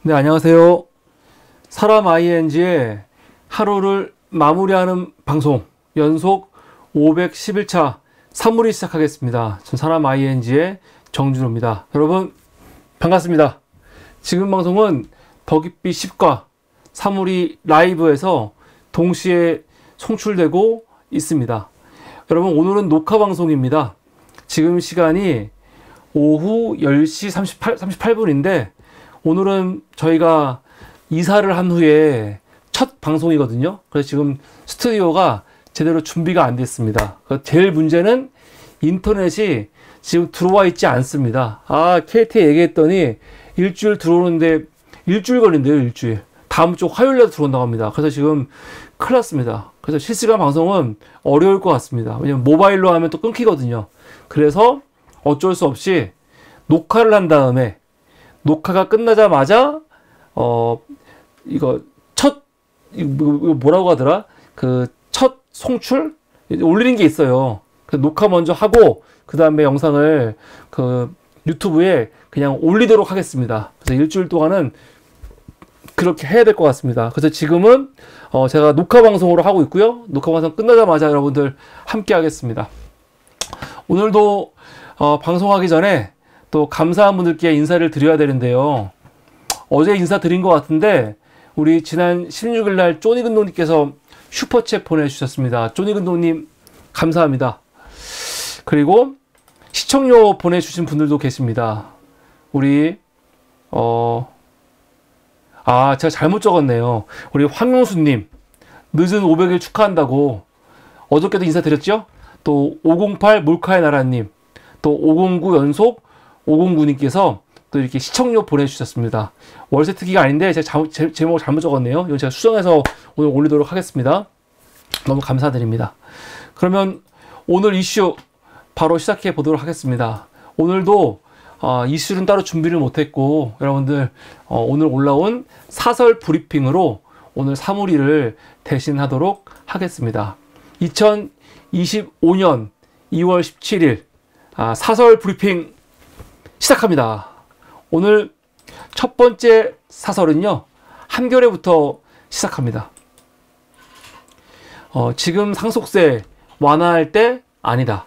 네, 안녕하세요. 사람 ing의 하루를 마무리하는 방송 연속 511차 사물이 시작하겠습니다. 전 사람 ing의 정준호입니다. 여러분 반갑습니다. 지금 방송은 더 깊이 10과 사물이 라이브에서 동시에 송출되고 있습니다. 여러분 오늘은 녹화 방송입니다. 지금 시간이 오후 10시 38분인데 오늘은 저희가 이사를 한 후에 첫 방송이거든요. 그래서 지금 스튜디오가 제대로 준비가 안 됐습니다. 제일 문제는 인터넷이 지금 들어와 있지 않습니다. KT에 얘기했더니 일주일 들어오는데 일주일 걸린대요. 일주일. 다음 주 화요일에 들어온다고 합니다. 그래서 지금 큰일 났습니다. 그래서 실시간 방송은 어려울 것 같습니다. 왜냐면 모바일로 하면 또 끊기거든요. 그래서 어쩔 수 없이 녹화를 한 다음에 녹화가 끝나자마자 이거 뭐라고 하더라? 그 첫 송출 올리는 게 있어요. 녹화 먼저 하고 그 다음에 영상을 그 유튜브에 그냥 올리도록 하겠습니다. 그래서 일주일 동안은 그렇게 해야 될 것 같습니다. 그래서 지금은 제가 녹화 방송으로 하고 있고요. 녹화 방송 끝나자마자 여러분들 함께 하겠습니다. 오늘도 방송하기 전에 또 감사한 분들께 인사를 드려야 되는데요. 어제 인사드린 것 같은데 우리 지난 16일 날 쪼니근동님께서 슈퍼챗 보내주셨습니다. 쪼니근동님 감사합니다. 그리고 시청료 보내주신 분들도 계십니다. 우리 제가 잘못 적었네요. 우리 황용수님 늦은 500일 축하한다고 어저께도 인사드렸죠? 또 508 몰카의 나라님 또 509 연속 509님께서 또 이렇게 시청료 보내주셨습니다. 월세 특기가 아닌데 제가 제목을 잘못 적었네요. 이건 제가 수정해서 오늘 올리도록 하겠습니다. 너무 감사드립니다. 그러면 오늘 이슈 바로 시작해 보도록 하겠습니다. 오늘도 이슈는 따로 준비를 못했고 여러분들 오늘 올라온 사설 브리핑으로 오늘 사무리를 대신하도록 하겠습니다. 2025년 2월 17일 사설 브리핑 시작합니다. 오늘 첫 번째 사설은요. 한겨레부터 시작합니다. 지금 상속세 완화할 때 아니다.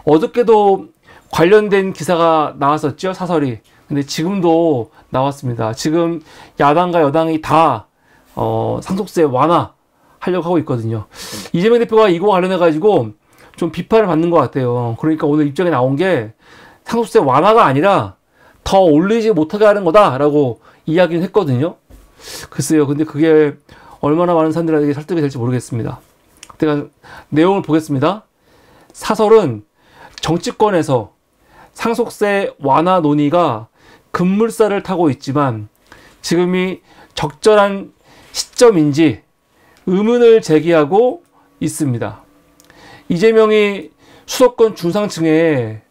어저께도 관련된 기사가 나왔었죠. 사설이. 근데 지금도 나왔습니다. 지금 야당과 여당이 다 상속세 완화 하려고 하고 있거든요. 이재명 대표가 이거 관련해 가지고 좀 비판을 받는 것 같아요. 그러니까 오늘 입장에 나온 게 상속세 완화가 아니라 더 올리지 못하게 하는 거다라고 이야기는 했거든요. 글쎄요. 근데 그게 얼마나 많은 사람들에게 설득이 될지 모르겠습니다. 제가 내용을 보겠습니다. 사설은 정치권에서 상속세 완화 논의가 급물살을 타고 있지만 지금이 적절한 시점인지 의문을 제기하고 있습니다. 이재명이 수도권 중상층에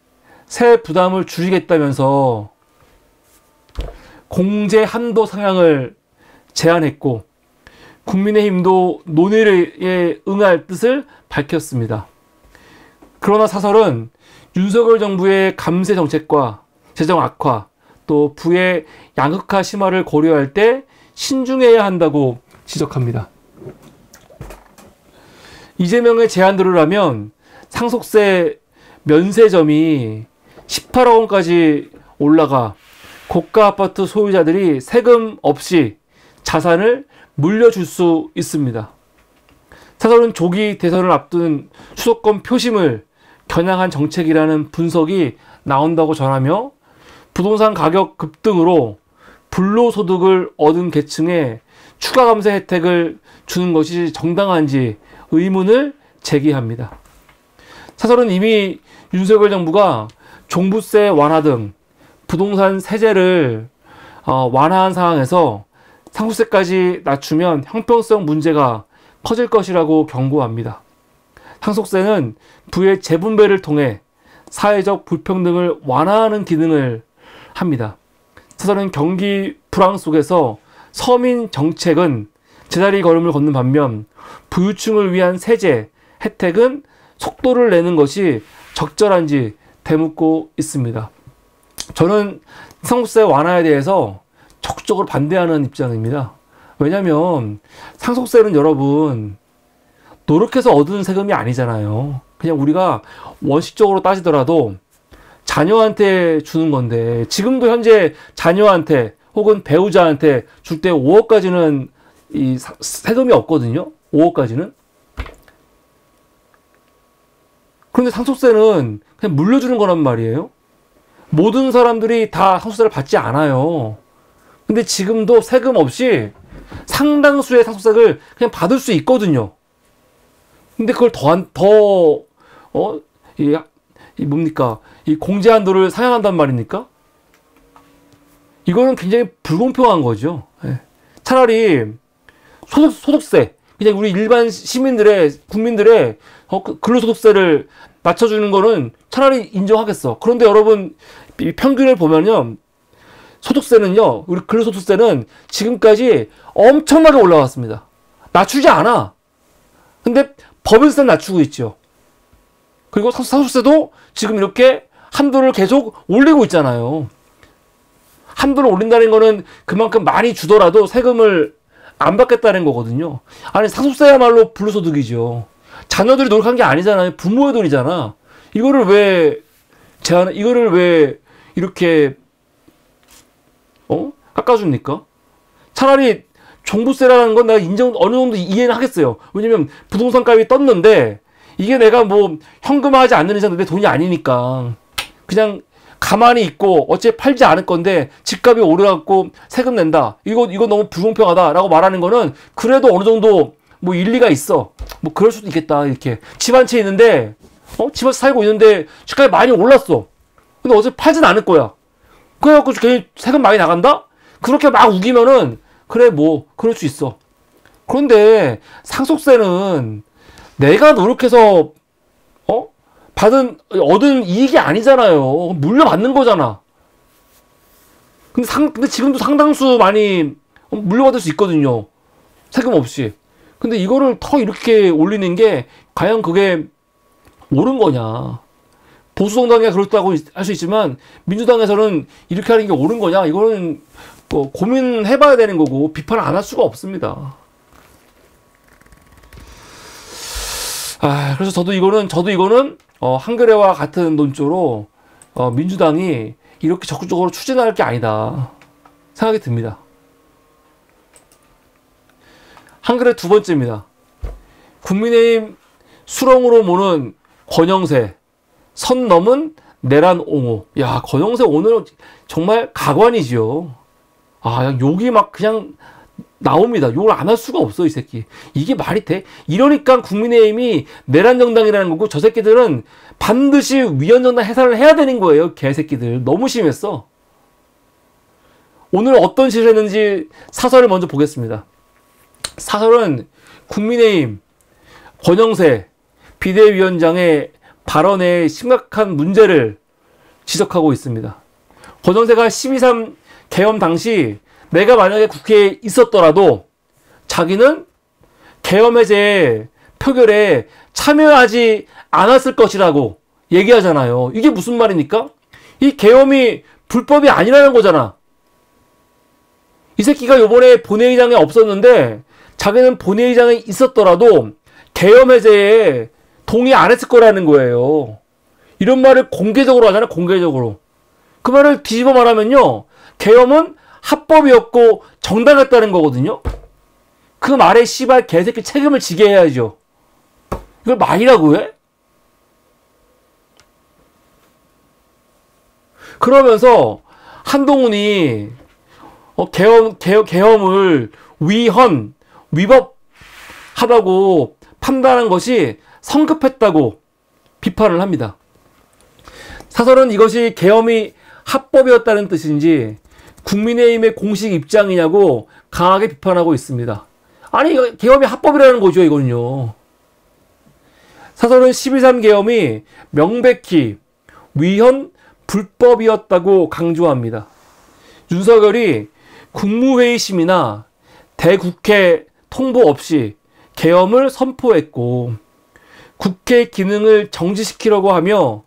세 부담을 줄이겠다면서 공제 한도 상향을 제안했고 국민의힘도 논의에 응할 뜻을 밝혔습니다. 그러나 사설은 윤석열 정부의 감세 정책과 재정 악화 또 부의 양극화 심화를 고려할 때 신중해야 한다고 지적합니다. 이재명의 제안대로라면 상속세 면세점이 18억 원까지 올라가 고가 아파트 소유자들이 세금 없이 자산을 물려줄 수 있습니다. 사설은 조기 대선을 앞둔 수도권 표심을 겨냥한 정책이라는 분석이 나온다고 전하며 부동산 가격 급등으로 불로소득을 얻은 계층에 추가 감세 혜택을 주는 것이 정당한지 의문을 제기합니다. 사설은 이미 윤석열 정부가 종부세 완화 등 부동산 세제를 완화한 상황에서 상속세까지 낮추면 형평성 문제가 커질 것이라고 경고합니다. 상속세는 부의 재분배를 통해 사회적 불평등을 완화하는 기능을 합니다. 사설은 경기 불황 속에서 서민 정책은 제자리 걸음을 걷는 반면 부유층을 위한 세제, 혜택은 속도를 내는 것이 적절한지 되묻고 있습니다. 저는 상속세 완화에 대해서 적극적으로 반대하는 입장입니다. 왜냐하면 상속세는 여러분 노력해서 얻은 세금이 아니잖아요. 그냥 우리가 원칙적으로 따지더라도 자녀한테 주는 건데, 지금도 현재 자녀한테 혹은 배우자한테 줄 때 5억까지는 이 세금이 없거든요. 5억까지는. 그런데 상속세는 그냥 물려주는 거란 말이에요. 모든 사람들이 다 상속세를 받지 않아요. 근데 지금도 세금 없이 상당수의 상속세를 그냥 받을 수 있거든요. 근데 그걸 뭡니까? 이 공제한도를 상향한단 말입니까? 이거는 굉장히 불공평한 거죠. 예. 차라리 소득세, 그냥 우리 일반 시민들의, 국민들의 근로소득세를 낮춰주는 거는 차라리 인정하겠어. 그런데 여러분, 평균을 보면요. 소득세는요, 우리 근로소득세는 지금까지 엄청나게 올라왔습니다. 낮추지 않아. 근데 법인세는 낮추고 있죠. 그리고 상속세도 지금 이렇게 한도를 계속 올리고 있잖아요. 한도를 올린다는 거는 그만큼 많이 주더라도 세금을 안 받겠다는 거거든요. 아니, 상속세야말로 불로소득이죠. 자녀들이 노력한 게 아니잖아요. 부모의 돈이잖아. 이거를 왜 이렇게 깎아줍니까? 차라리 종부세라는 건 내가 어느 정도 이해는 하겠어요. 왜냐면 부동산 값이 떴는데 이게 내가 뭐 현금화하지 않는 이상 내 돈이 아니니까 그냥 가만히 있고 어차피 팔지 않을 건데 집값이 오르갖고 세금 낸다. 이거 너무 불공평하다라고 말하는 거는 그래도 어느 정도 뭐 일리가 있어. 뭐 그럴 수도 있겠다. 이렇게 집 한 채 있는데 집에서 살고 있는데 집값이 많이 올랐어. 근데 어차피 팔진 않을 거야. 그래갖고 괜히 세금 많이 나간다? 그렇게 막 우기면은 그래 뭐 그럴 수 있어. 그런데 상속세는 내가 노력해서 얻은 이익이 아니잖아요. 물려받는 거잖아. 근데 지금도 상당수 많이 물려받을 수 있거든요. 세금 없이. 근데 이거를 더 이렇게 올리는 게 과연 그게 옳은 거냐. 보수정당이 그렇다고 할 수 있지만 민주당에서는 이렇게 하는 게 옳은 거냐. 이거는 고민해봐야 되는 거고 비판을 안 할 수가 없습니다. 그래서 저도 이거는 한겨레와 같은 논조로 민주당이 이렇게 적극적으로 추진할 게 아니다 생각이 듭니다. 한겨레 두 번째입니다. 국민의힘 수렁으로 모는 권영세, 선 넘은 내란 옹호. 야, 권영세 오늘 정말 가관이지요. 욕이 막 그냥 나옵니다. 욕을 안 할 수가 없어, 이 새끼. 이게 말이 돼? 이러니까 국민의힘이 내란 정당이라는 거고, 저 새끼들은 반드시 위헌정당 해산을 해야 되는 거예요, 개새끼들. 너무 심했어. 오늘 어떤 짓을 했는지 사설을 먼저 보겠습니다. 사설은 국민의힘 권영세 비대위원장의 발언에 심각한 문제를 지적하고 있습니다. 권영세가 12.3 계엄 당시 내가 만약에 국회에 있었더라도 자기는 계엄 해제 표결에 참여하지 않았을 것이라고 얘기하잖아요. 이게 무슨 말입니까? 이 계엄이 불법이 아니라는 거잖아. 이 새끼가 요번에 본회의장에 없었는데 자기는 본회의장에 있었더라도 계엄 해제에 동의 안 했을 거라는 거예요. 이런 말을 공개적으로 하잖아, 공개적으로. 그 말을 뒤집어 말하면요, 계엄은 합법이었고 정당했다는 거거든요. 그 말에 씨발 개새끼 책임을 지게 해야죠. 이걸 말이라고 해? 그러면서 한동훈이 계엄을 위법하다고 판단한 것이 성급했다고 비판을 합니다. 사설은 이것이 계엄이 합법이었다는 뜻인지 국민의힘의 공식 입장이냐고 강하게 비판하고 있습니다. 아니, 계엄이 합법이라는 거죠, 이거는요. 사설은 12.3 계엄이 명백히 위헌 불법이었다고 강조합니다. 윤석열이 국무회의심이나 대국회 통보 없이 계엄을 선포했고 국회 기능을 정지시키려고 하며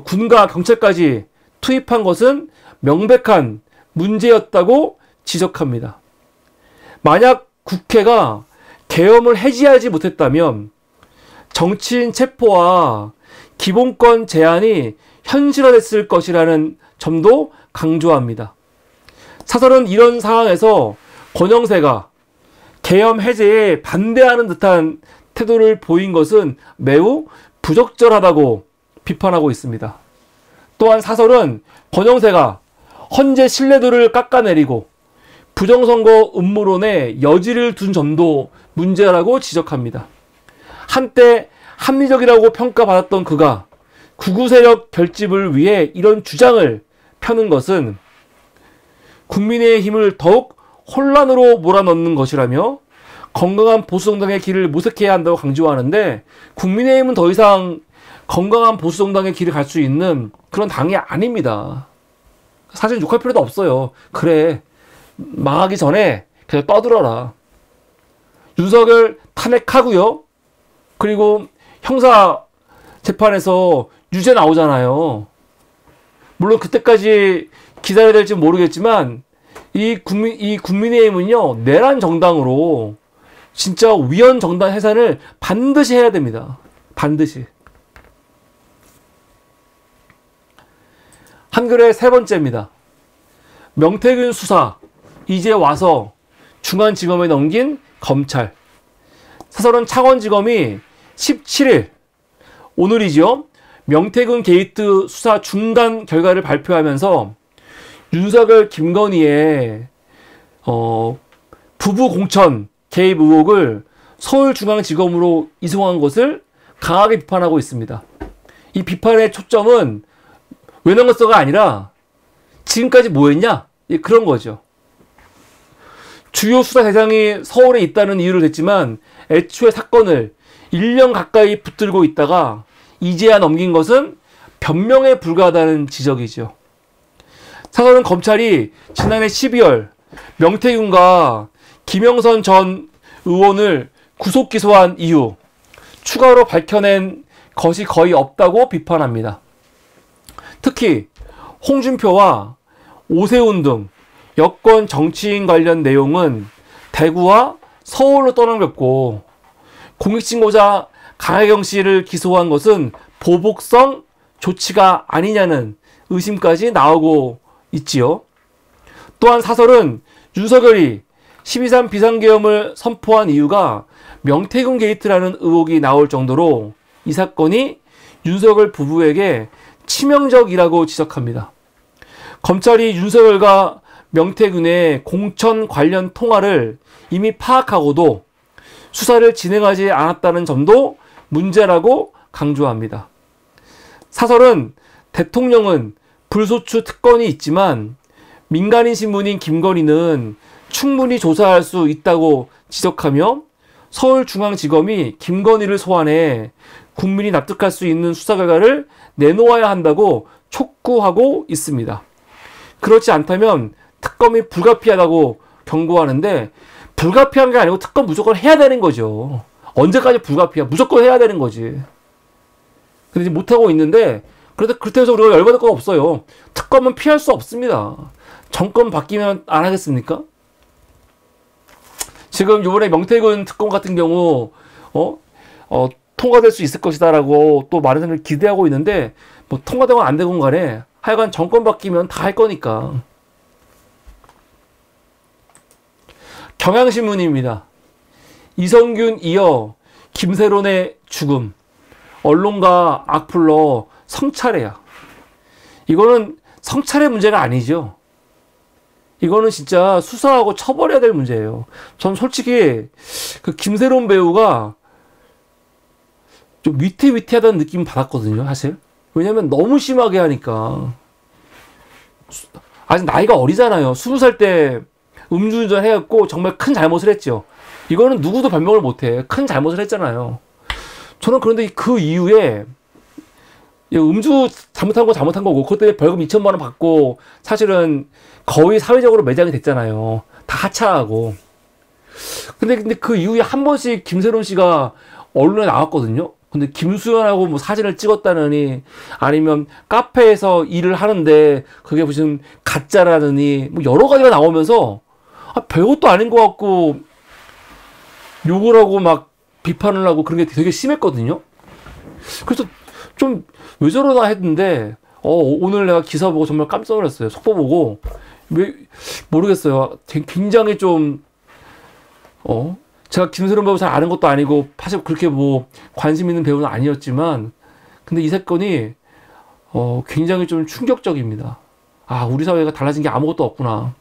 군과 경찰까지 투입한 것은 명백한 문제였다고 지적합니다. 만약 국회가 계엄을 해지하지 못했다면 정치인 체포와 기본권 제한이 현실화됐을 것이라는 점도 강조합니다. 사설은 이런 상황에서 권영세가 계엄 해제에 반대하는 듯한 태도를 보인 것은 매우 부적절하다고 비판하고 있습니다. 또한 사설은 권영세가 헌재 신뢰도를 깎아내리고 부정선거 음모론에 여지를 둔 점도 문제라고 지적합니다. 한때 합리적이라고 평가받았던 그가 극우 세력 결집을 위해 이런 주장을 펴는 것은 국민의힘을 더욱 혼란으로 몰아넣는 것이라며 건강한 보수정당의 길을 모색해야 한다고 강조하는데, 국민의힘은 더 이상 건강한 보수정당의 길을 갈 수 있는 그런 당이 아닙니다. 사실 욕할 필요도 없어요. 그래, 망하기 전에 계속 떠들어라. 윤석열 탄핵하고요. 그리고 형사 재판에서 유죄 나오잖아요. 물론 그때까지 기다려야 될지 모르겠지만 이 국민의힘은요, 내란 정당으로 진짜 위헌 정당 해산을 반드시 해야 됩니다. 반드시. 한글의 세 번째입니다. 명태균 수사 이제 와서 중앙지검에 넘긴 검찰. 사설은 창원지검이 17일, 오늘이죠, 명태균 게이트 수사 중간 결과를 발표하면서 윤석열 김건희의 부부 공천 개입 의혹을 서울중앙지검으로 이송한 것을 강하게 비판하고 있습니다. 이 비판의 초점은 외나무서가 아니라 지금까지 뭐 했냐? 그런 거죠. 주요 수사 대상이 서울에 있다는 이유를 댔지만 애초에 사건을 1년 가까이 붙들고 있다가 이제야 넘긴 것은 변명에 불과하다는 지적이죠. 사설은 검찰이 지난해 12월 명태균과 김영선 전 의원을 구속 기소한 이후 추가로 밝혀낸 것이 거의 없다고 비판합니다. 특히 홍준표와 오세훈 등 여권 정치인 관련 내용은 대구와 서울로 떠넘겼고, 공익신고자 강혜경 씨를 기소한 것은 보복성 조치가 아니냐는 의심까지 나오고 있지요. 또한 사설은 윤석열이 12.3 비상계엄을 선포한 이유가 명태균 게이트라는 의혹이 나올 정도로 이 사건이 윤석열 부부에게 치명적이라고 지적합니다. 검찰이 윤석열과 명태균의 공천 관련 통화를 이미 파악하고도 수사를 진행하지 않았다는 점도 문제라고 강조합니다. 사설은 대통령은 불소추 특권이 있지만 민간인 신문인 김건희는 충분히 조사할 수 있다고 지적하며 서울중앙지검이 김건희를 소환해 국민이 납득할 수 있는 수사 결과를 내놓아야 한다고 촉구하고 있습니다. 그렇지 않다면 특검이 불가피하다고 경고하는데, 불가피한 게 아니고 특검 무조건 해야 되는 거죠. 언제까지 불가피해? 무조건 해야 되는 거지. 근데 이제 못하고 있는데, 그렇다고 해서 우리가 열받을 건 없어요. 특검은 피할 수 없습니다. 정권 바뀌면 안 하겠습니까? 지금 이번에 명태균 특검 같은 경우 통과될 수 있을 것이다라고 또 많은 사람들이 기대하고 있는데, 뭐 통과되건 안 되건 간에 하여간 정권 바뀌면 다 할 거니까. 경향신문입니다. 이성균 이어 김세론의 죽음. 언론가 악플러 성차례야. 이거는 성차례 문제가 아니죠. 이거는 진짜 수사하고 처벌해야 될 문제예요. 전 솔직히 그 김세론 배우가 좀 위태위태하다는 느낌 받았거든요, 사실. 왜냐면 너무 심하게 하니까. 아직 나이가 어리잖아요. 20살 때 음주운전 해갖고 정말 큰 잘못을 했죠. 이거는 누구도 변명을 못해. 큰 잘못을 했잖아요. 저는 그런데 그 이후에 음주 잘못한 거 잘못한 거고, 그것 때문에 벌금 2천만 원 받고 사실은 거의 사회적으로 매장이 됐잖아요. 다 하차하고. 근데 그 이후에 한 번씩 김세론 씨가 언론에 나왔거든요. 근데 김수현하고 뭐 사진을 찍었다느니, 아니면 카페에서 일을 하는데 그게 무슨 가짜라느니, 뭐 여러 가지가 나오면서 별것도 아닌 것 같고 욕을 하고 막 비판을 하고 그런 게 되게 심했거든요. 그래서 좀 왜 저러나 했는데 오늘 내가 기사 보고 정말 깜짝 놀랐어요. 속보 보고. 왜 모르겠어요. 굉장히 좀 제가 김세론 배우 잘 아는 것도 아니고 사실 그렇게 뭐 관심 있는 배우는 아니었지만 근데 이 사건이 굉장히 좀 충격적입니다. 아, 우리 사회가 달라진 게 아무것도 없구나.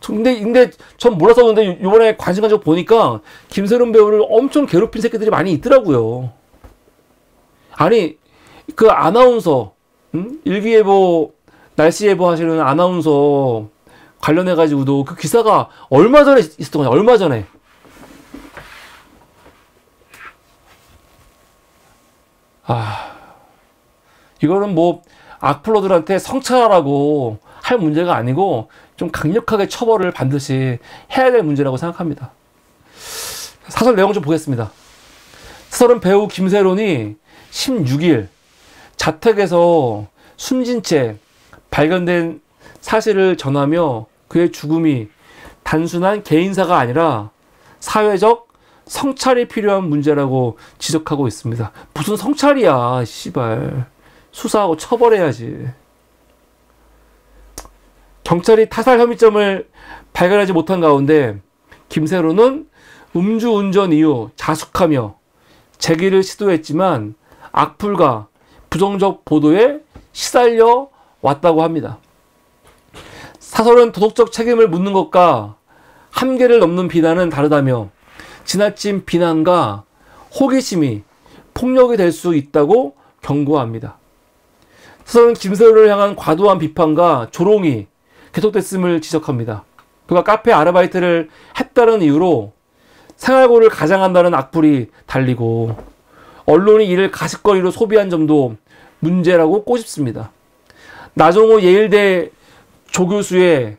근데 전 몰랐었는데 이번에 관심 가지고 보니까 김세론 배우를 엄청 괴롭힌 새끼들이 많이 있더라고요. 아니 그 아나운서 일기예보 날씨예보 하시는 아나운서 관련해 가지고도 그 기사가 얼마 전에 있었던 거냐. 얼마 전에. 이거는 뭐 악플러들한테 성찰하라고 할 문제가 아니고 좀 강력하게 처벌을 반드시 해야 될 문제라고 생각합니다. 사설 내용 좀 보겠습니다. 사설은 배우 김세론이 16일 자택에서 숨진 채 발견된 사실을 전하며 그의 죽음이 단순한 개인사가 아니라 사회적 성찰이 필요한 문제라고 지적하고 있습니다. 무슨 성찰이야, 씨발. 수사하고 처벌해야지. 경찰이 타살 혐의점을 발견하지 못한 가운데 김세론은 음주운전 이후 자숙하며 재기를 시도했지만 악플과 부정적 보도에 시달려 왔다고 합니다. 사설은 도덕적 책임을 묻는 것과 한계를 넘는 비난은 다르다며 지나친 비난과 호기심이 폭력이 될 수 있다고 경고합니다. 사설은 김세론을 향한 과도한 비판과 조롱이 계속됐음을 지적합니다. 그가 카페 아르바이트를 했다는 이유로 생활고를 가장한다는 악플이 달리고 언론이 이를 가십거리로 소비한 점도 문제라고 꼬집습니다. 나종호 예일대 조교수의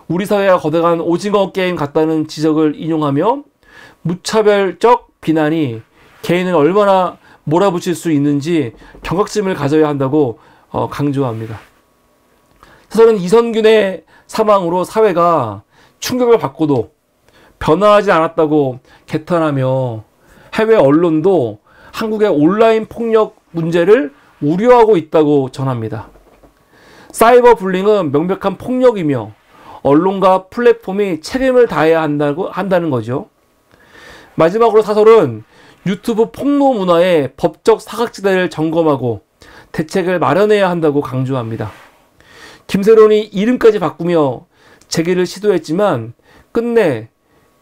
우리 사회가 거대한 오징어 게임 같다는 지적을 인용하며 무차별적 비난이 개인을 얼마나 몰아붙일 수 있는지 경각심을 가져야 한다고 강조합니다. 사설은 이선균의 사망으로 사회가 충격을 받고도 변화하지 않았다고 개탄하며 해외 언론도 한국의 온라인 폭력 문제를 우려하고 있다고 전합니다. 사이버 불링은 명백한 폭력이며 언론과 플랫폼이 책임을 다해야 한다는 거죠. 마지막으로 사설은 유튜브 폭로 문화의 법적 사각지대를 점검하고 대책을 마련해야 한다고 강조합니다. 김세론이 이름까지 바꾸며 재기를 시도했지만 끝내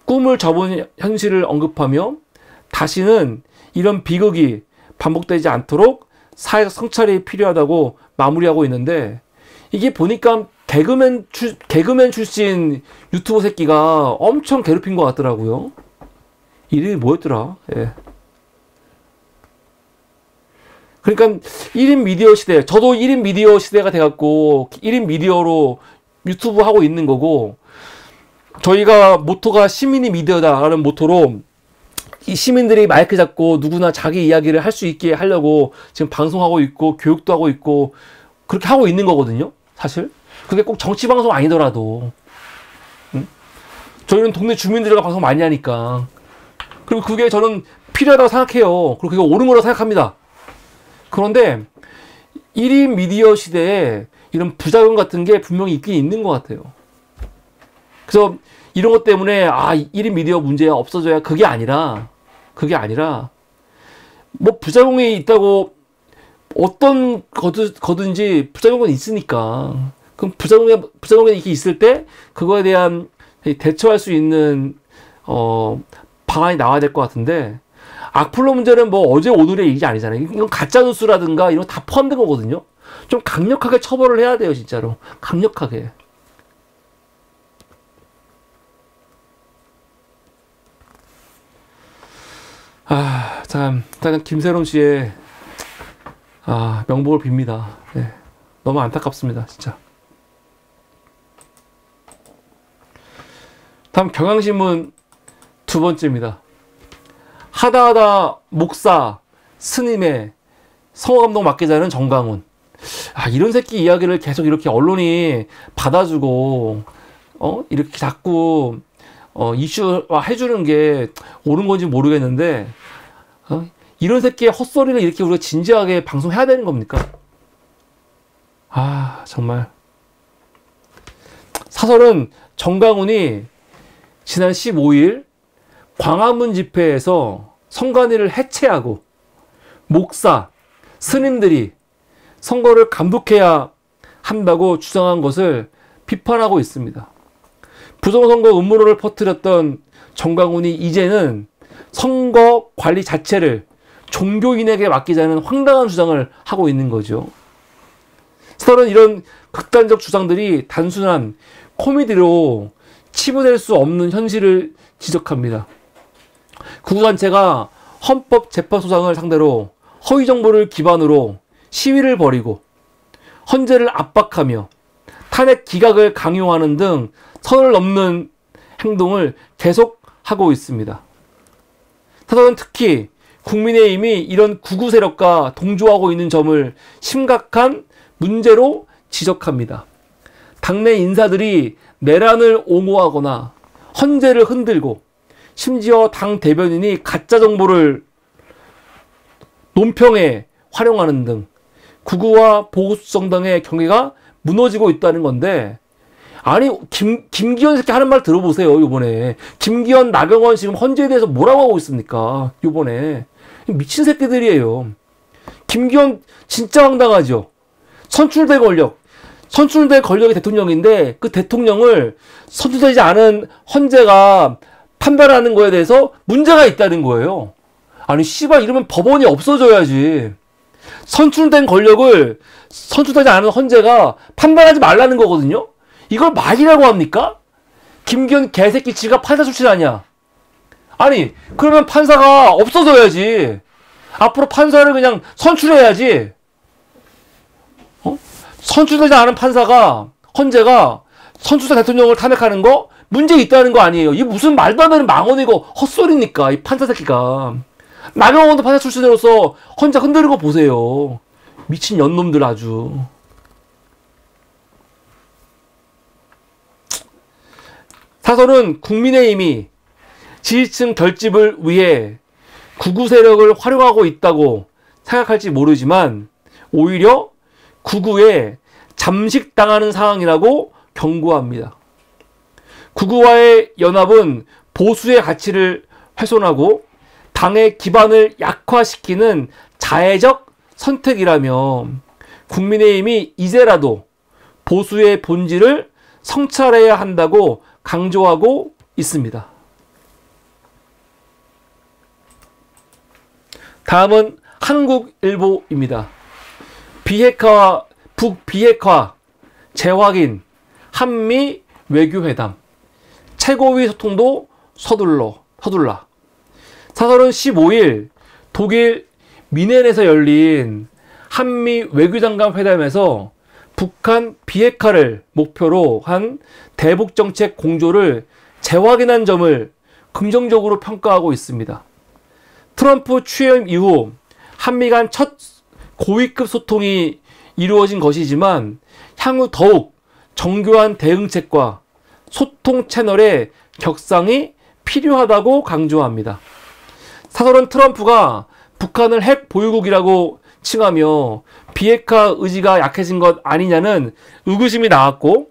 꿈을 접은 현실을 언급하며 다시는 이런 비극이 반복되지 않도록 사회적 성찰이 필요하다고 마무리하고 있는데 이게 보니까 개그맨 출신 유튜버 새끼가 엄청 괴롭힌 것 같더라고요. 이름이 뭐였더라? 예. 그러니까 1인 미디어 시대, 저도 1인 미디어 시대가 돼갖고 1인 미디어로 유튜브 하고 있는 거고 저희가 모토가 시민이 미디어다라는 모토로 이 시민들이 마이크 잡고 누구나 자기 이야기를 할 수 있게 하려고 지금 방송하고 있고 교육도 하고 있고 그렇게 하고 있는 거거든요. 사실 그게 꼭 정치 방송 아니더라도 저희는 동네 주민들과 방송 많이 하니까 그리고 그게 저는 필요하다고 생각해요. 그리고 그게 옳은 거라고 생각합니다. 그런데 1인 미디어 시대에 이런 부작용 같은 게 분명히 있긴 있는 것 같아요. 그래서 이런 것 때문에 1인 미디어 문제가 없어져야 그게 아니라 뭐 부작용이 있다고 어떤 거든지 부작용은 있으니까 그럼 부작용이 이렇게 있을 때 그거에 대한 대처할 수 있는 방안이 나와야 될 것 같은데 악플러 문제는 뭐 어제 오늘의 일이 아니잖아요. 이건 가짜뉴스라든가 이런 거 다 포함된 거거든요. 좀 강력하게 처벌을 해야 돼요. 진짜로 강력하게. 참 일단 김세론 씨의 명복을 빕니다. 네. 너무 안타깝습니다. 진짜. 다음 경향신문 두 번째입니다. 하다하다 목사 스님의 성호감독 맡기자는 정강훈. 이런 새끼 이야기를 계속 이렇게 언론이 받아주고 이렇게 자꾸 이슈화 해주는 게 옳은 건지 모르겠는데 이런 새끼의 헛소리를 이렇게 우리가 진지하게 방송해야 되는 겁니까? 아 정말. 사설은 정강훈이 지난 15일 광화문 집회에서 선관위를 해체하고 목사, 스님들이 선거를 감독해야 한다고 주장한 것을 비판하고 있습니다. 부정선거 음모론을 퍼뜨렸던 정강훈이 이제는 선거 관리 자체를 종교인에게 맡기자는 황당한 주장을 하고 있는 거죠. 사설은 이런 극단적 주장들이 단순한 코미디로 치부될 수 없는 현실을 지적합니다. 구구단체가 헌법재판소장을 상대로 허위 정보를 기반으로 시위를 벌이고 헌재를 압박하며 탄핵 기각을 강요하는 등 선을 넘는 행동을 계속하고 있습니다. 사설은 특히 국민의힘이 이런 구구 세력과 동조하고 있는 점을 심각한 문제로 지적합니다. 당내 인사들이 내란을 옹호하거나 헌재를 흔들고 심지어 당 대변인이 가짜 정보를 논평에 활용하는 등 구구와 보수 정당의 경계가 무너지고 있다는 건데, 아니 김기현 새끼 하는 말 들어보세요. 이번에 김기현, 나경원 지금 헌재에 대해서 뭐라고 하고 있습니까? 이번에 미친 새끼들이에요. 김기현 진짜 황당하죠. 선출된 권력이 대통령인데 그 대통령을 선출되지 않은 헌재가 판단하는 거에 대해서 문제가 있다는 거예요. 아니 씨발 이러면 법원이 없어져야지. 선출된 권력을 선출되지 않은 헌재가 판단하지 말라는 거거든요. 이걸 말이라고 합니까? 김기현 개새끼 지가 판사 출신 아니야. 아니 그러면 판사가 없어져야지. 앞으로 판사를 그냥 선출해야지. 선출되지 않은 판사가, 헌재가 선출된 대통령을 탄핵하는 거 문제 있다는 거 아니에요. 이게 무슨 말도 안 되는 망언이고 헛소리니까 이 판사 새끼가. 나경원도 판사 출신으로서 헌재 흔드는 거 보세요. 미친 연놈들 아주. 사설은 국민의힘이 지지층 결집을 위해 구구 세력을 활용하고 있다고 생각할지 모르지만 오히려 구구에 잠식당하는 상황이라고 경고합니다. 구구와의 연합은 보수의 가치를 훼손하고 당의 기반을 약화시키는 자해적 선택이라며 국민의힘이 이제라도 보수의 본질을 성찰해야 한다고 강조하고 있습니다. 다음은 한국일보입니다. 비핵화와 북비핵화 재확인, 한미 외교회담, 최고위 소통도 서둘러. 사설은 15일 독일 미넨에서 열린 한미 외교장관 회담에서 북한 비핵화를 목표로 한 대북정책 공조를 재확인한 점을 긍정적으로 평가하고 있습니다. 트럼프 취임 이후 한미 간 첫 고위급 소통이 이루어진 것이지만 향후 더욱 정교한 대응책과 소통 채널의 격상이 필요하다고 강조합니다. 사설은 트럼프가 북한을 핵 보유국이라고 칭하며 비핵화 의지가 약해진 것 아니냐는 의구심이 나왔고,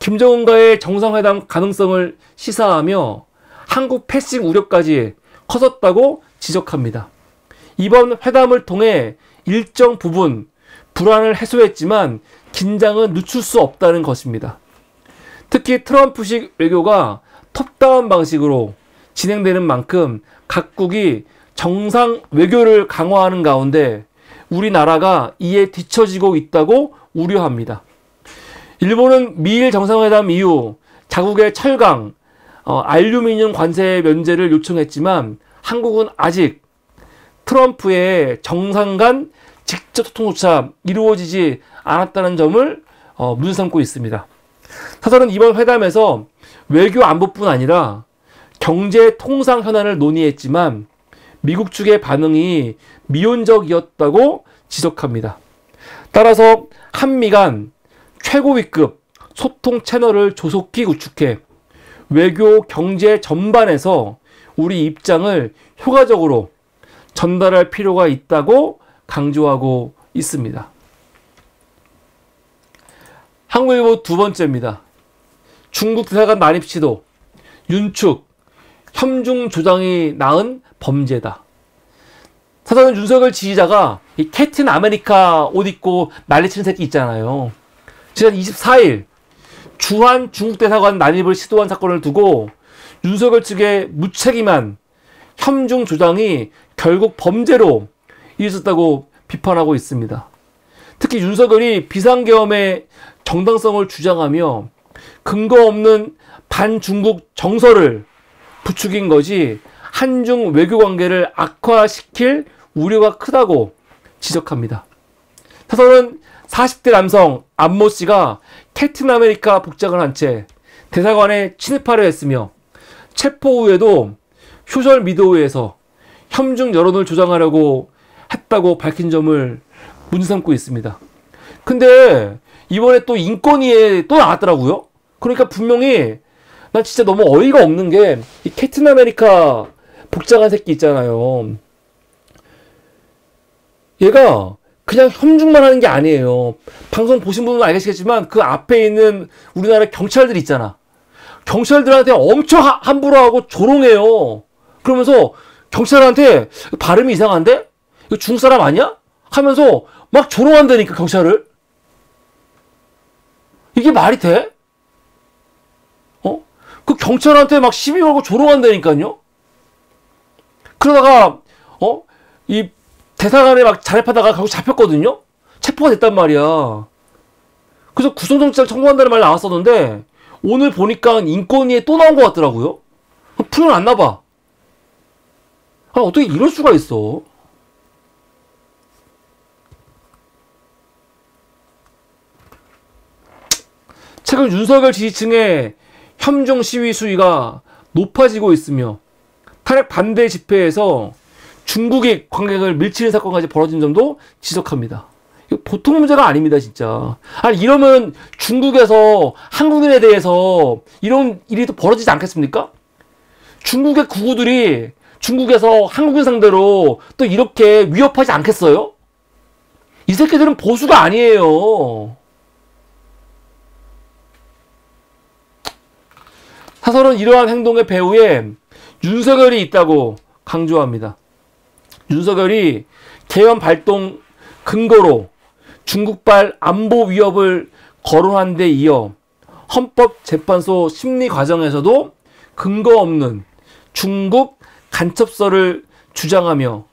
김정은과의 정상회담 가능성을 시사하며 한국 패싱 우려까지 커졌다고 지적합니다. 이번 회담을 통해 일정 부분 불안을 해소했지만 긴장은 늦출 수 없다는 것입니다. 특히 트럼프식 외교가 톱다운 방식으로 진행되는 만큼 각국이 정상 외교를 강화하는 가운데 우리나라가 이에 뒤처지고 있다고 우려합니다. 일본은 미일 정상회담 이후 자국의 철강, 알루미늄 관세 면제를 요청했지만 한국은 아직 트럼프의 정상 간 직접 소통조차 이루어지지 않았다는 점을 문제 삼고 있습니다. 사설은 이번 회담에서 외교 안보뿐 아니라 경제 통상 현안을 논의했지만 미국 측의 반응이 미온적이었다고 지적합니다. 따라서 한미 간 최고위급 소통 채널을 조속히 구축해 외교, 경제 전반에서 우리 입장을 효과적으로 전달할 필요가 있다고 강조하고 있습니다. 한국일보 두 번째입니다. 중국 대사관 난입 시도, 윤축, 혐중 조장이 낳은 범죄다. 사실은 윤석열 지지자가 이 캡틴 아메리카 옷 입고 난리치는 새끼 있잖아요. 지난 24일 주한 중국 대사관 난입을 시도한 사건을 두고 윤석열 측의 무책임한 혐중 조장이 결국 범죄로 이어졌다고 비판하고 있습니다. 특히 윤석열이 비상계엄의 정당성을 주장하며 근거 없는 반중국 정서를 부추긴 것이 한중 외교관계를 악화시킬 우려가 크다고 지적합니다. 사설은 40대 남성 안모 씨가 캡틴 아메리카 복장을 한 채 대사관에 침입하려 했으며 체포 후에도 소셜 미디어에서 혐중 여론을 조장하려고 했다고 밝힌 점을 문제 삼고 있습니다. 근데 이번에 또 인권위에 또 나왔더라고요. 그러니까 분명히 난 진짜 너무 어이가 없는 게 이 캡틴 아메리카 복장한 새끼 있잖아요. 얘가 그냥 혐중만 하는 게 아니에요. 방송 보신 분은 알겠지만 그 앞에 있는 우리나라 경찰들 있잖아. 경찰들한테 엄청 함부로 하고 조롱해요. 그러면서 경찰한테 발음이 이상한데? 이거 중국 사람 아니야? 하면서 막 조롱한다니까 경찰을. 이게 말이 돼? 그 경찰한테 막 시비 걸고 조롱한다니까요. 그러다가 이 대사관에 막 자립하다가 결국 잡혔거든요. 체포가 됐단 말이야. 그래서 구속영장 청구한다는 말 나왔었는데 오늘 보니까 인권위에 또 나온 것 같더라고요. 풀려났나 봐. 어떻게 이럴 수가 있어. 최근 윤석열 지지층의 혐중 시위 수위가 높아지고 있으며 탄핵 반대 집회에서 중국의 관객을 밀치는 사건까지 벌어진 점도 지적합니다. 이거 보통 문제가 아닙니다, 진짜. 아니, 이러면 중국에서 한국인에 대해서 이런 일이 또 벌어지지 않겠습니까? 중국의 구구들이 중국에서 한국인 상대로 또 이렇게 위협하지 않겠어요? 이 새끼들은 보수가 아니에요. 사설은 이러한 행동의 배후에 윤석열이 있다고 강조합니다. 윤석열이 개헌 발동 근거로 중국발 안보 위협을 거론한 데 이어 헌법재판소 심리 과정에서도 근거 없는 중국 간첩설을 주장하며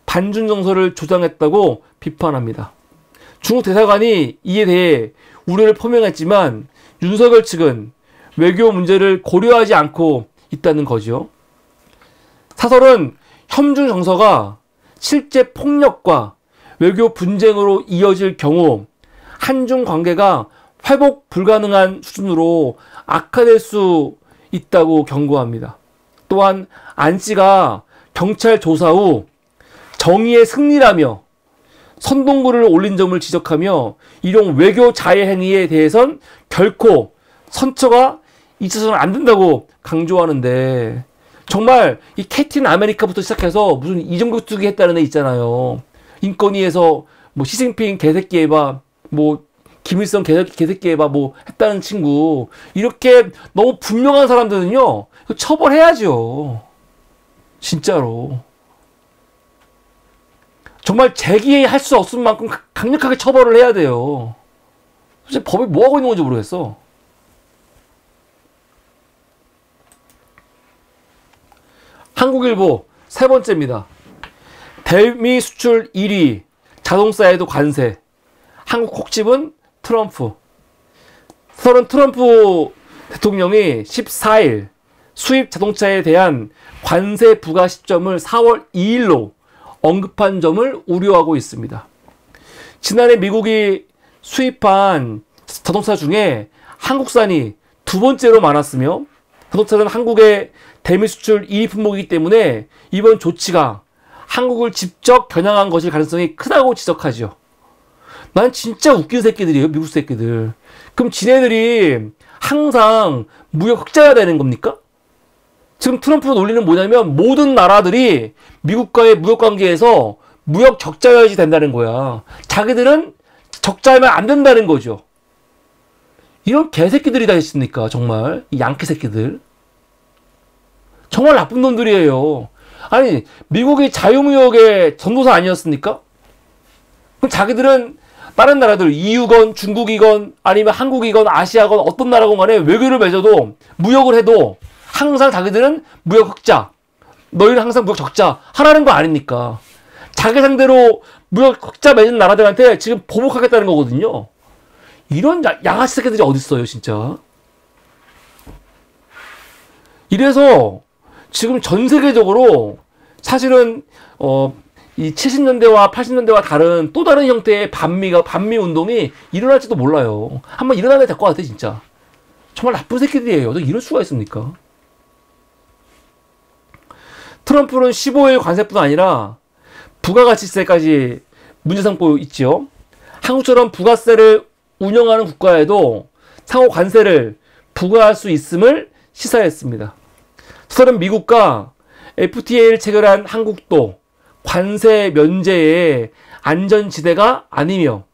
반중 정서를 조장했다고 비판합니다. 중국 대사관이 이에 대해 우려를 표명했지만 윤석열 측은 외교 문제를 고려하지 않고 있다는 거죠. 사설은 혐중 정서가 실제 폭력과 외교 분쟁으로 이어질 경우 한중 관계가 회복 불가능한 수준으로 악화될 수 있다고 경고합니다. 또한 안 씨가 경찰 조사 후 정의의 승리라며 선동글을 올린 점을 지적하며 이런 외교 자해 행위에 대해선 결코 선처가 있어서는 안 된다고 강조하는데 정말 이 캡틴 아메리카부터 시작해서 무슨 이정격투기 했다는 애 있잖아요. 인권위에서 뭐 시진핑 개새끼 해봐, 뭐 김일성 개새끼 해봐, 뭐 했다는 친구. 이렇게 너무 분명한 사람들은요 처벌해야죠. 진짜로. 정말 제기할 수 없을 만큼 강력하게 처벌을 해야 돼요. 도대체 법이 뭐 하고 있는 건지 모르겠어. 한국일보 세 번째입니다. 대미 수출 1위, 자동차에도 관세. 한국 콕집은 트럼프. 트럼프 대통령이 14일 수입 자동차에 대한 관세 부과 시점을 4월 2일로 언급한 점을 우려하고 있습니다. 지난해 미국이 수입한 자동차 중에 한국산이 두 번째로 많았으며 자동차는 한국의 대미 수출 2위 품목이기 때문에 이번 조치가 한국을 직접 겨냥한 것일 가능성이 크다고 지적하죠. 난 진짜 웃긴 새끼들이에요, 미국 새끼들. 그럼 지네들이 항상 무역 흑자여야 되는 겁니까? 지금 트럼프 논리는 뭐냐면 모든 나라들이 미국과의 무역 관계에서 무역 적자여야지 된다는 거야. 자기들은 적자하면 안 된다는 거죠. 이런 개새끼들이 다 있습니까? 정말 이 양키 새끼들. 정말 나쁜 놈들이에요. 아니 미국이 자유무역의 전도사 아니었습니까? 그럼 자기들은 다른 나라들 EU건 중국이건 아니면 한국이건 아시아건 어떤 나라건 간에 외교를 맺어도 무역을 해도 항상 자기들은 무역 흑자, 너희는 항상 무역 적자 하라는 거 아닙니까? 자기 상대로 무역 흑자 맺은 나라들한테 지금 보복하겠다는 거거든요. 이런 양아치 새끼들이 어딨어요 진짜. 이래서 지금 전 세계적으로 사실은 이 70년대와 80년대와 다른 또 다른 형태의 반미 운동이 일어날지도 몰라요. 한번 일어나야 될 것 같아 진짜. 정말 나쁜 새끼들이에요. 어떻게 이럴 수가 있습니까? 트럼프는 15일 관세뿐 아니라 부가가치세까지 문제 삼고 있죠. 한국처럼 부가세를 운영하는 국가에도 상호 관세를 부과할 수 있음을 시사했습니다. 서른 미국과 FTA를 체결한 한국도 관세 면제의 안전지대가 아니며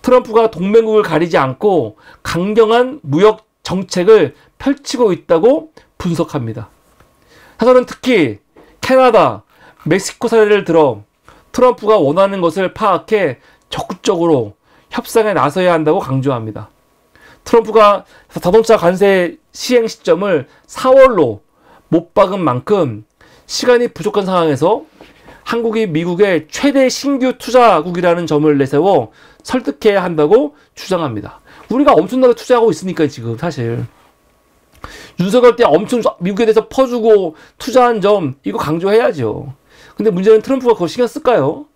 트럼프가 동맹국을 가리지 않고 강경한 무역 정책을 펼치고 있다고 분석합니다. 사설은 특히 캐나다, 멕시코 사례를 들어 트럼프가 원하는 것을 파악해 적극적으로 협상에 나서야 한다고 강조합니다. 트럼프가 자동차 관세 시행 시점을 4월로 못 박은 만큼 시간이 부족한 상황에서 한국이 미국의 최대 신규 투자국이라는 점을 내세워 설득해야 한다고 주장합니다. 우리가 엄청나게 투자하고 있으니까 지금 사실 윤석열 때 엄청 미국에 대해서 퍼주고 투자한 점 이거 강조해야죠. 근데 문제는 트럼프가 그거 신경 쓸까요?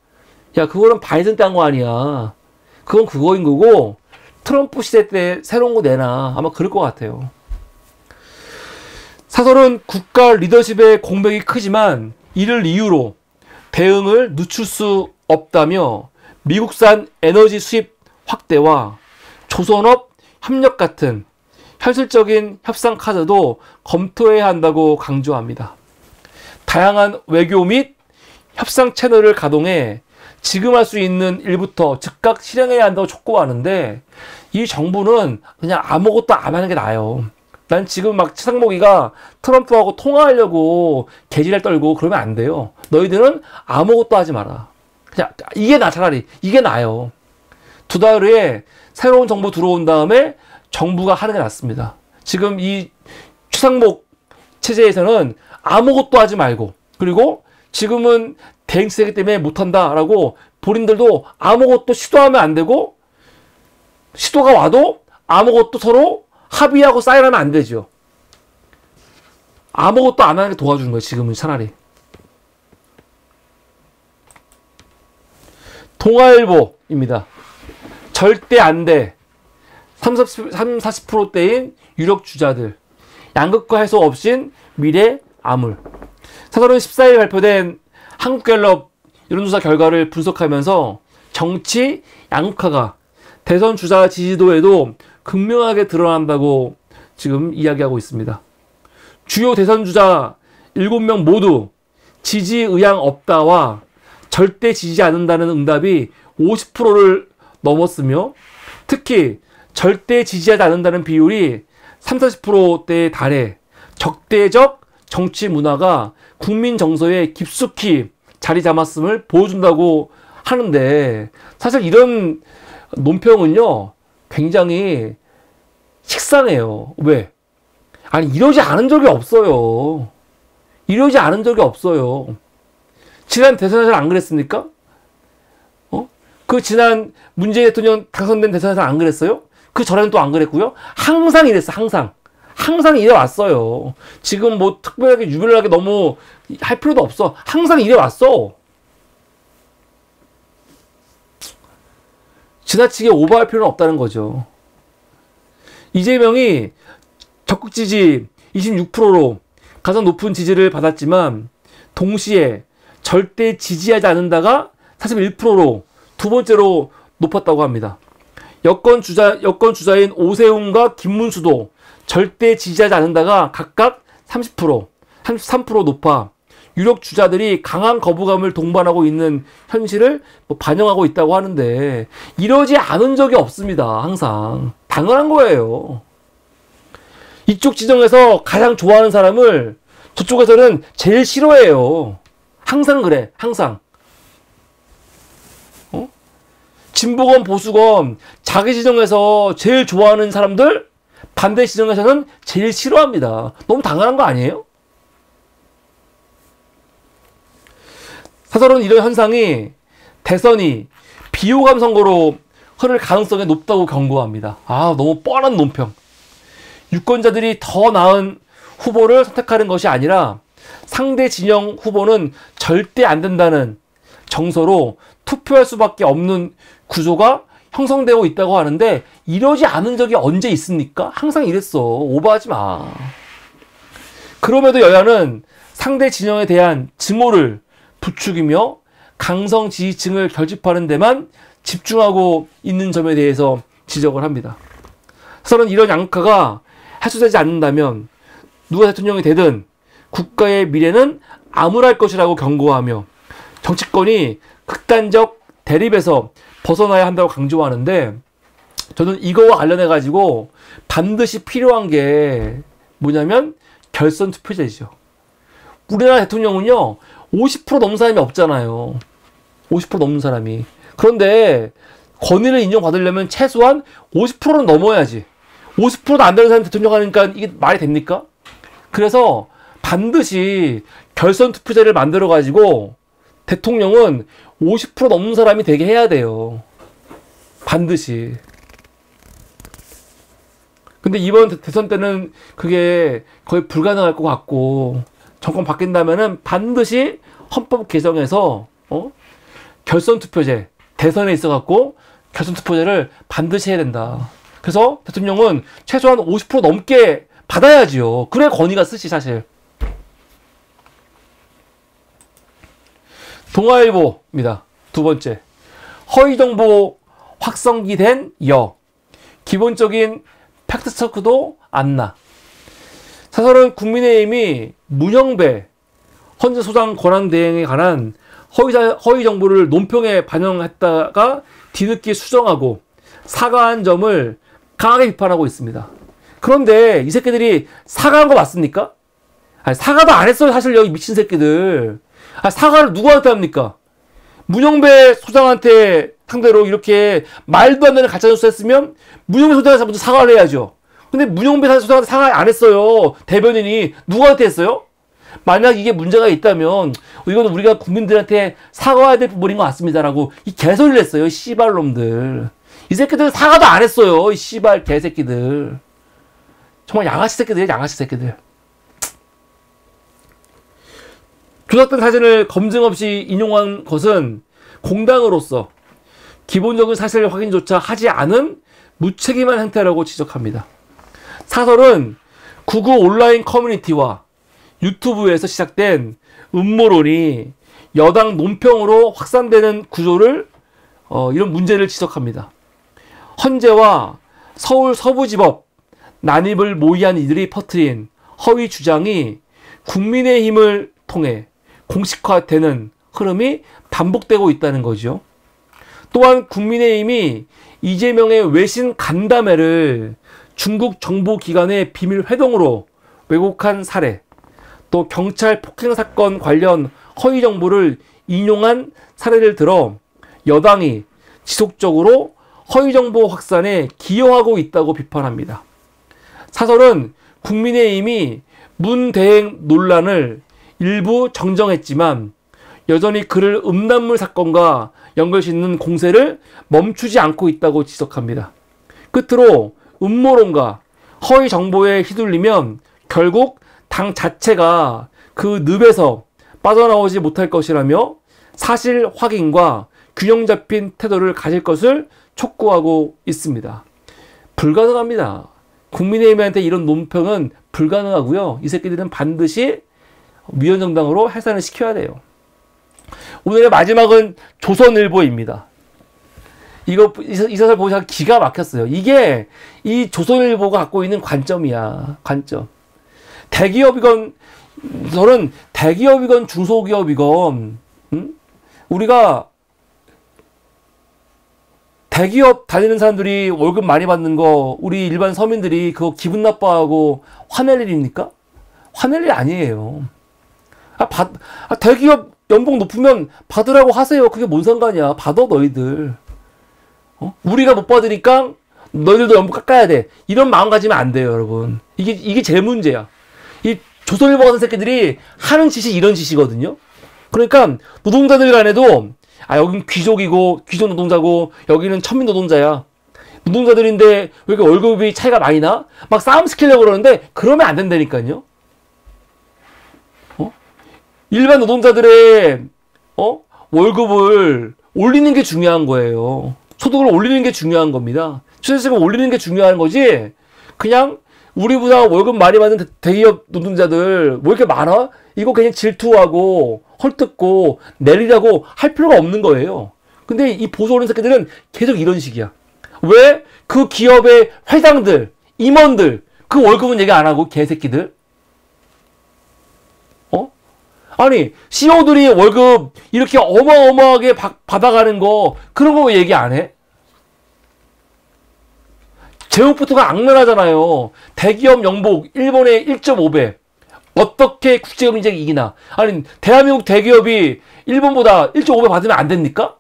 야 그거는 바이든 때 한 거 아니야. 그건 그거인 거고 트럼프 시대 때 새로운 거 내놔. 아마 그럴 것 같아요. 사설은 국가 리더십의 공백이 크지만 이를 이유로 대응을 늦출 수 없다며 미국산 에너지 수입 확대와 조선업 협력 같은 현실적인 협상 카드도 검토해야 한다고 강조합니다. 다양한 외교 및 협상 채널을 가동해 지금 할 수 있는 일부터 즉각 실행해야 한다고 촉구하는데 이 정부는 그냥 아무것도 안 하는 게 나아요. 난 지금 막 최상목이가 트럼프하고 통화하려고 개지랄 떨고 그러면 안 돼요. 너희들은 아무것도 하지 마라. 그냥 이게 나 차라리 이게 나아요. 두 달 후에 새로운 정부 들어온 다음에 정부가 하는 게 낫습니다. 지금 이 최상목 체제에서는 아무것도 하지 말고 그리고 지금은 대행세기 때문에 못한다라고 본인들도 아무것도 시도하면 안 되고 시도가 와도 아무것도 서로 합의하고 사인하면 안 되죠. 아무것도 안 하는 게 도와주는 거예요. 지금은 차라리. 동아일보입니다. 절대 안 돼. 30-40%대인 유력 주자들. 양극화 해소 없인 미래 암울. 사설은 14일 발표된 한국갤럽 여론조사 결과를 분석하면서 정치 양극화가 대선 주자 지지도에도 극명하게 드러난다고 지금 이야기하고 있습니다. 주요 대선 주자 7명 모두 지지 의향 없다와 절대 지지하지 않는다는 응답이 50%를 넘었으며 특히 절대 지지하지 않는다는 비율이 30-40%대에 달해 적대적 정치 문화가 국민 정서에 깊숙이 자리 잡았음을 보여준다고 하는데 사실 이런 논평은요 굉장히 식상해요. 왜? 아니 이러지 않은 적이 없어요. 이러지 않은 적이 없어요. 지난 대선에서는 안 그랬습니까? 그 지난 문재인 대통령 당선된 대선에서는 안 그랬어요? 그 전에는 또 안 그랬고요. 항상 이랬어. 항상 이래왔어요. 지금 뭐 특별하게 유별나게 너무 할 필요도 없어. 항상 이래왔어. 지나치게 오버할 필요는 없다는 거죠. 이재명이 적극 지지 26%로 가장 높은 지지를 받았지만 동시에 절대 지지하지 않는다가 41%로 두 번째로 높았다고 합니다. 여권 주자인 오세훈과 김문수도 절대 지지하지 않는다가 각각 30%, 33% 높아 유력 주자들이 강한 거부감을 동반하고 있는 현실을 반영하고 있다고 하는데, 이러지 않은 적이 없습니다. 항상 당연한 거예요. 이쪽 지정에서 가장 좋아하는 사람을 저쪽에서는 제일 싫어해요. 항상 그래. 항상. 진보건 보수건 자기 지정에서 제일 좋아하는 사람들, 반대 지정에서는 제일 싫어합니다. 너무 당연한 거 아니에요? 사설은 이런 현상이 대선이 비호감 선거로 흐를 가능성이 높다고 경고합니다. 너무 뻔한 논평. 유권자들이 더 나은 후보를 선택하는 것이 아니라 상대 진영 후보는 절대 안 된다는 정서로 투표할 수밖에 없는 구조가 형성되고 있다고 하는데, 이러지 않은 적이 언제 있습니까? 항상 이랬어. 오버하지 마. 그럼에도 여야는 상대 진영에 대한 증오를 부추기며 강성 지지층을 결집하는 데만 집중하고 있는 점에 대해서 지적을 합니다. 서는 이런 양극화가 해소되지 않는다면 누가 대통령이 되든 국가의 미래는 암울할 것이라고 경고하며 정치권이 극단적 대립에서 벗어나야 한다고 강조하는데, 저는 이거와 관련해 가지고 반드시 필요한 게 뭐냐면 결선 투표제죠. 우리나라 대통령은요 50% 넘는 사람이 없잖아요. 50% 넘는 사람이. 그런데 권위를 인정받으려면 최소한 50%는 넘어야지. 50%도 안 되는 사람이 대통령 하니까 이게 말이 됩니까? 그래서 반드시 결선 투표제를 만들어 가지고 대통령은 50% 넘는 사람이 되게 해야 돼요. 반드시. 근데 이번 대선 때는 그게 거의 불가능할 것 같고, 정권 바뀐다면은 반드시 헌법 개정에서 결선 투표제, 대선에 있어갖고 결선 투표제를 반드시 해야 된다. 그래서 대통령은 최소한 50% 넘게 받아야지요. 그래 권위가 쓰지 사실. 동아일보입니다. 두 번째, 허위정보 확성기 된 기본적인 팩트체크도 안 나. 사설은 국민의힘이 문영배 헌재 소장 권한 대행에 관한 허위 정보를 논평에 반영했다가 뒤늦게 수정하고 사과한 점을 강하게 비판하고 있습니다. 그런데 이 새끼들이 사과한 거 맞습니까? 사과도 안 했어요. 사실 여기 미친 새끼들. 사과를 누구한테 합니까? 문영배 소장한테 상대로 이렇게 말도 안 되는 가짜뉴스 했으면 문영배 소장한테 먼저 사과를 해야죠. 근데 문영배 소장한테 사과 안 했어요. 대변인이. 누구한테 했어요? 만약 이게 문제가 있다면 이거는 우리가 국민들한테 사과해야 될 부분인 것 같습니다라고 이 개소리를 했어요. 이 씨발놈들. 이 새끼들 사과도 안 했어요. 이 씨발 개새끼들. 정말 양아치 새끼들이에요. 양아치 새끼들. 조작된 사진을 검증 없이 인용한 것은 공당으로서 기본적인 사실 확인조차 하지 않은 무책임한 행태라고 지적합니다. 사설은 구구 온라인 커뮤니티와 유튜브에서 시작된 음모론이 여당 논평으로 확산되는 구조를 이런 문제를 지적합니다. 헌재와 서울 서부지법 난입을 모의한 이들이 퍼뜨린 허위 주장이 국민의힘을 통해 공식화되는 흐름이 반복되고 있다는 거죠. 또한 국민의힘이 이재명의 외신 간담회를 중국 정보기관의 비밀 회동으로 왜곡한 사례, 또 경찰 폭행 사건 관련 허위 정보를 인용한 사례를 들어 여당이 지속적으로 허위 정보 확산에 기여하고 있다고 비판합니다. 사설은 국민의힘이 문 대행 논란을 일부 정정했지만 여전히 그를 음란물 사건과 연결짓는 공세를 멈추지 않고 있다고 지적합니다. 끝으로 음모론과 허위 정보에 휘둘리면 결국 당 자체가 그 늪에서 빠져나오지 못할 것이라며 사실 확인과 균형 잡힌 태도를 가질 것을 촉구하고 있습니다. 불가능합니다. 국민의힘한테 이런 논평은 불가능하고요. 이 새끼들은 반드시 위헌정당으로 해산을 시켜야 돼요. 오늘의 마지막은 조선일보입니다. 이 사설 보고 기가 막혔어요. 이게 이 조선일보가 갖고 있는 관점이야. 관점. 대기업이건 저는 대기업이건 중소기업이건 우리가 대기업 다니는 사람들이 월급 많이 받는 거 우리 일반 서민들이 그거 기분 나빠하고 화낼 일입니까? 화낼 일 아니에요. 대기업 연봉 높으면 받으라고 하세요. 그게 뭔 상관이야. 받아 너희들. 우리가 못 받으니까 너희들도 연봉 깎아야 돼. 이런 마음 가지면 안 돼요, 여러분. 이게 제일 문제야. 이 조선일보 같은 새끼들이 하는 짓이 이런 짓이거든요. 그러니까 노동자들 간에도 여긴 귀족 노동자고 여기는 천민 노동자야. 노동자들인데 왜 이렇게 월급이 차이가 많이 나? 막 싸움 시키려고 그러는데 그러면 안 된다니까요. 일반 노동자들의 월급을 올리는 게 중요한 거예요. 소득을 올리는 게 중요한 겁니다. 최저시급 올리는 게 중요한 거지. 그냥 우리보다 월급 많이 받는 대기업 노동자들 뭐 이렇게 많아? 이거 그냥 질투하고 헐뜯고 내리라고 할 필요가 없는 거예요. 근데 이 보수 언론 새끼들은 계속 이런 식이야. 왜? 그 기업의 회장들, 임원들 그 월급은 얘기 안 하고 개새끼들. 아니 CEO들이 월급 이렇게 어마어마하게 받아가는 거 그런 거 왜 얘기 안 해? 제목부터가 악랄하잖아요. 대기업 연봉 일본의 1.5배. 어떻게 국제 경쟁이 이기나? 아니 대한민국 대기업이 일본보다 1.5배 받으면 안 됩니까?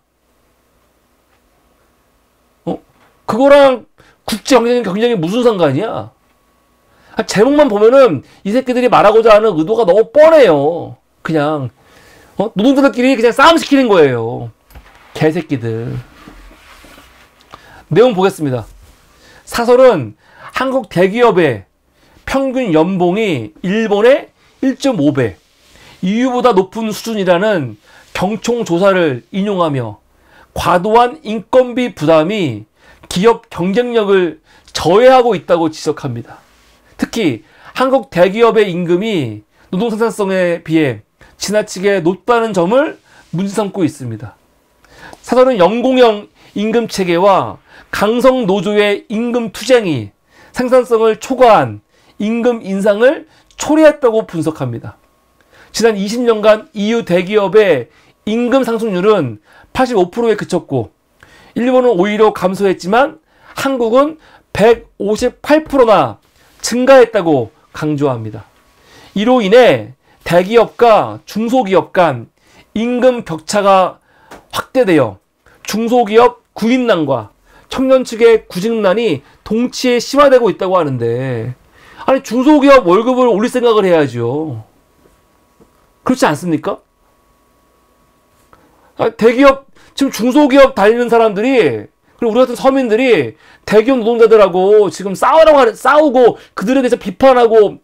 그거랑 국제 경쟁이 무슨 상관이야? 제목만 보면은 이 새끼들이 말하고자 하는 의도가 너무 뻔해요. 그냥 노동자들끼리 그냥 싸움 시키는 거예요. 개새끼들. 내용 보겠습니다. 사설은 한국 대기업의 평균 연봉이 일본의 1.5배, EU보다 높은 수준이라는 경총 조사를 인용하며 과도한 인건비 부담이 기업 경쟁력을 저해하고 있다고 지적합니다. 특히 한국 대기업의 임금이 노동 생산성에 비해 지나치게 높다는 점을 문제 삼고 있습니다. 사설은 연공형 임금 체계와 강성 노조의 임금 투쟁이 생산성을 초과한 임금 인상을 초래했다고 분석합니다. 지난 20년간 EU 대기업의 임금 상승률은 85%에 그쳤고 일본은 오히려 감소했지만 한국은 158%나 증가했다고 강조합니다. 이로 인해 대기업과 중소기업 간 임금 격차가 확대되어 중소기업 구인난과 청년 측의 구직난이 동시에 심화되고 있다고 하는데 아니 중소기업 월급을 올릴 생각을 해야죠. 그렇지 않습니까? 대기업 지금 중소기업 다니는 사람들이 그리고 우리 같은 서민들이 대기업 노동자들하고 지금 싸우고 그들에 대해서 비판하고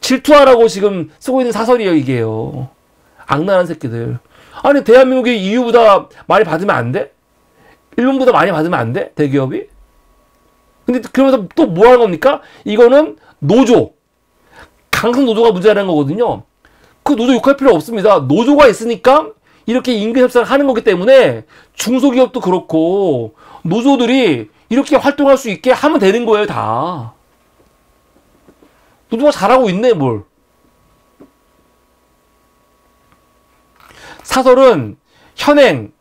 질투하라고 지금 쓰고 있는 사설이에요, 이게요. 악랄한 새끼들. 아니, 대한민국이 EU보다 많이 받으면 안 돼? 일본보다 많이 받으면 안 돼? 대기업이? 근데 그러면서 또 뭐 하는 겁니까? 이거는 노조. 강성 노조가 문제라는 거거든요. 그 노조 욕할 필요 없습니다. 노조가 있으니까 이렇게 임금 협상을 하는 거기 때문에 중소기업도 그렇고 노조들이 이렇게 활동할 수 있게 하면 되는 거예요, 다. 노조가 잘하고 있네, 뭘. 사설은 현행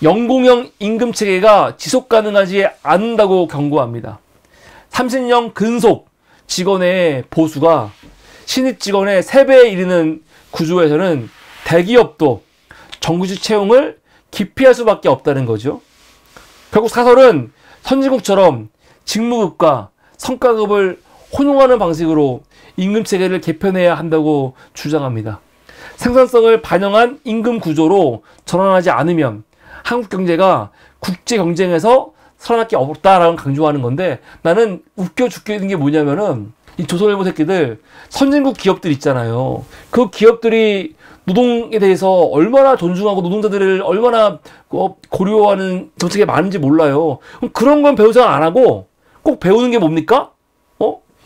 연공형 임금 체계가 지속 가능하지 않는다고 경고합니다. 30년 근속 직원의 보수가 신입 직원의 3배에 이르는 구조에서는 대기업도 정규직 채용을 기피할 수밖에 없다는 거죠. 결국 사설은 선진국처럼 직무급과 성과급을 혼용하는 방식으로 임금 체계를 개편해야 한다고 주장합니다. 생산성을 반영한 임금 구조로 전환하지 않으면 한국 경제가 국제 경쟁에서 살아날 게 없다라고 강조하는 건데 나는 웃겨 죽겠는 게 뭐냐면은 이 조선일보 새끼들 선진국 기업들 있잖아요. 그 기업들이 노동에 대해서 얼마나 존중하고 노동자들을 얼마나 고려하는 정책이 많은지 몰라요. 그런 건 배우 생각 안 하고 꼭 배우는 게 뭡니까?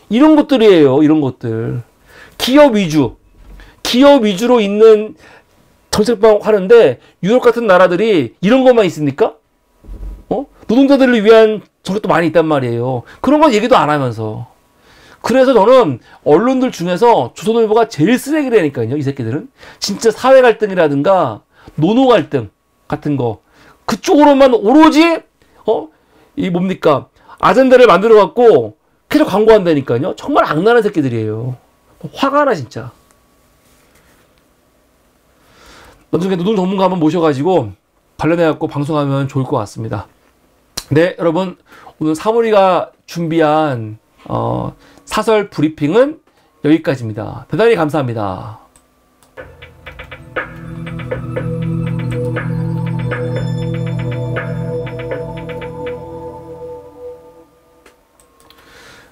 이런 것들이에요. 이런 것들. 기업 위주로 있는 정책방 하는데 유럽 같은 나라들이 이런 것만 있습니까? 노동자들을 위한 정책도 많이 있단 말이에요. 그런 건 얘기도 안 하면서. 그래서 저는 언론들 중에서 조선일보가 제일 쓰레기라니까요. 이 새끼들은. 진짜 사회 갈등이라든가 노노 갈등 같은 거 그쪽으로만 오로지 이 뭡니까 아젠다를 만들어 갖고 계속 광고한다니까요. 정말 악랄한 새끼들이에요. 화가 나 진짜. 나중에 노동 전문가 한번 모셔가지고 관련해 갖고 방송하면 좋을 것 같습니다. 네, 여러분 오늘 사무리가 준비한 사설 브리핑은 여기까지입니다. 대단히 감사합니다.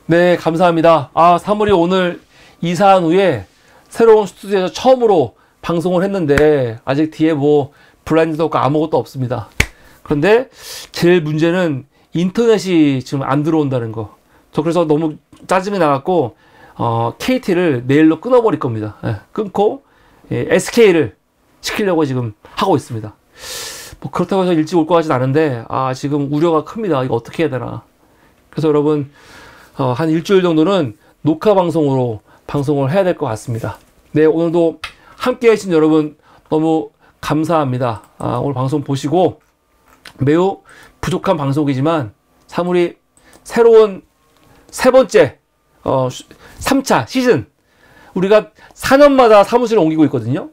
네, 감사합니다. 사무리 오늘 이사한 후에 새로운 스튜디오에서 처음으로 방송을 했는데 아직 뒤에 뭐 블라인드도 없고 아무것도 없습니다. 그런데 제일 문제는 인터넷이 지금 안 들어온다는 거. 저 그래서 너무 짜증이 나갖고 KT를 내일로 끊어버릴 겁니다. 끊고 SK를 시키려고 지금 하고 있습니다. 뭐 그렇다고 해서 일찍 올 것 같진 않은데 지금 우려가 큽니다. 이거 어떻게 해야 되나. 그래서 여러분 한 일주일 정도는 녹화 방송으로 방송을 해야 될 것 같습니다. 네, 오늘도 함께 해주신 여러분 너무 감사합니다. 오늘 방송 보시고 매우 부족한 방송이지만 사무리 새로운 세 번째 3차 시즌 우리가 4년마다 사무실을 옮기고 있거든요.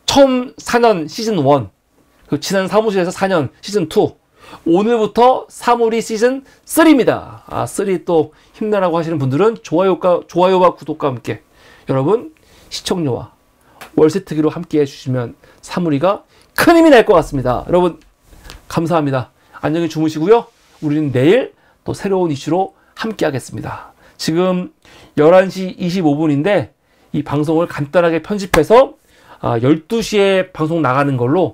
처음 4년 시즌 1 지난 사무실에서 4년 시즌 2 오늘부터 사무리 시즌 3입니다. 3 또 힘내라고 하시는 분들은 좋아요와 구독과 함께 여러분 시청료와 월세 특기로 함께 해주시면 사무리가 큰 힘이 날 것 같습니다. 여러분 감사합니다. 안녕히 주무시고요. 우리는 내일 또 새로운 이슈로 함께 하겠습니다. 지금 11시 25분인데 이 방송을 간단하게 편집해서 12시에 방송 나가는 걸로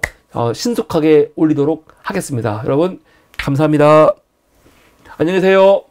신속하게 올리도록 하겠습니다. 여러분 감사합니다. 안녕히 계세요.